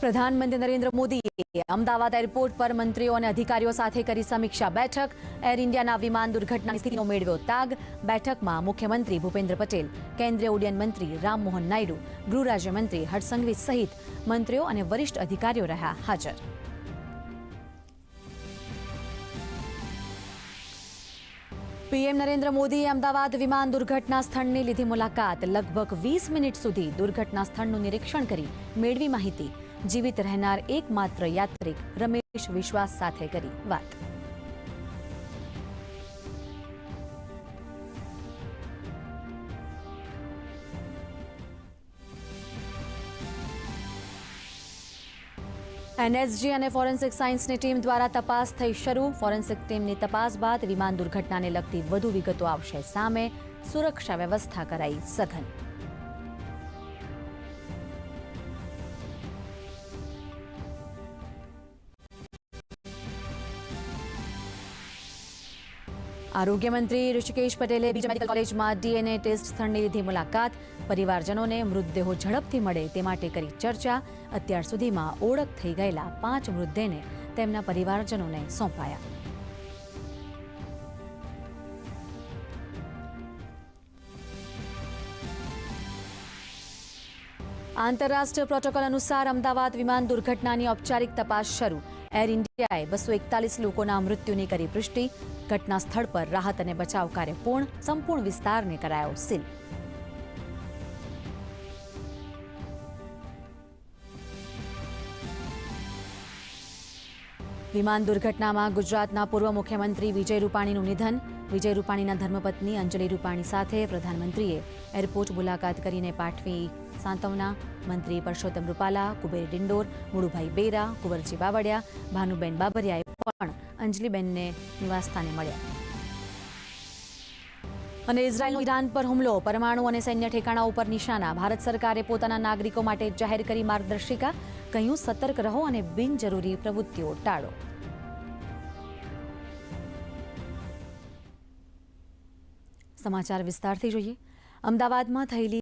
પ્રધાનમંત્રી નરેન્દ્ર મોદીએ અમદાવાદ એરપોર્ટ પર મંત્રીઓ અને અધિકારીઓ સાથે કરી સમીક્ષા બેઠક. એર ઇન્ડિયાના વિમાન દુર્ઘટનાની સ્થિતિનો મેળવ્યો તાગ. બેઠકમાં મુખ્યમંત્રી ભૂપેન્દ્ર પટેલ, કેન્દ્રીય ઉડ્ડયન મંત્રી રામમોહન નાયડુ, ગૃહ રાજ્યમંત્રી હર્ષ સંઘવી સહિત મંત્રીઓ અને વરિષ્ઠ અધિકારીઓ રહ્યા હાજર. પીએમ નરેન્દ્ર મોદીએ અમદાવાદ વિમાન દુર્ઘટના સ્થળની લીધી મુલાકાત. લગભગ 20 મિનિટ સુધી દુર્ઘટના સ્થળનું નિરીક્ષણ કરી મેળવી માહિતી. જીવિત રહેનાર એકમાત્ર યાત્રિક રમેશ વિશ્વાસ સાથે કરી વાત. એનએસજી અને ફોરેન્સિક સાયન્સની ટીમ દ્વારા તપાસ થઈ શરૂ. ફોરેન્સિક ટીમની તપાસ બાદ વિમાન દુર્ઘટનાને લગતી વધુ વિગતો આવશે સામે. સુરક્ષા વ્યવસ્થા કરાઈ સઘન. આરોગ્ય મંત્રી ઋષિકેશ પટેલે બીજા મેડિકલ કોલેજમાં ડીએનએ ટેસ્ટ સ્થળની લીધી મુલાકાત. પરિવારજનોને મૃતદેહો ઝડપથી મળે તે માટે કરી ચર્ચા. અત્યાર સુધીમાં ઓળખ થઈ ગયેલા 5 મૃતદેહને તેમના પરિવારજનોને સોંપાયા. આંતરરાષ્ટ્રીય પ્રોટોકોલ અનુસાર અમદાવાદ વિમાન દુર્ઘટનાની ઔપચારિક તપાસ શરૂ. એર ઇન્ડિયાએ 241 લોકોના મૃત્યુની કરી પુષ્ટિ. ઘટના સ્થળ પર રાહત અને બચાવ કાર્ય પૂર્ણ. સંપૂર્ણ વિસ્તારને કરાયો સીલ. વિમાન દુર્ઘટનામાં ગુજરાતના પૂર્વ મુખ્યમંત્રી વિજય રૂપાણીનું નિધન. વિજય રૂપાણીના ધર્મપત્ની અંજલિ રૂપાણી સાથે પ્રધાનમંત્રીએ એરપોર્ટ મુલાકાત કરીને પાઠવી સાંત્વના. મંત્રી પરસોત્તમ રૂપાલા, કુબેર ડિંડોર, મુળુભાઈ બેરા, કુંવરજી બાવળિયા, ભાનુબેન બાબરિયાએ પણ અંજલિબેનને નિવાસસ્થાને મળ્યા. અને ઇઝરાયલનો ઈરાન પર હુમલો. પરમાણુ અને સૈન્ય ઠેકાણા ઉપર નિશાના. ભારત સરકારે પોતાના નાગરિકો માટે જાહેર કરી માર્ગદર્શિકા. કહ્યું, સતર્ક રહો અને બિનજરૂરી પ્રવૃત્તિઓ ટાળો. સમાચાર વિસ્તારથી જોઈએ. અમદાવાદમાં થયેલી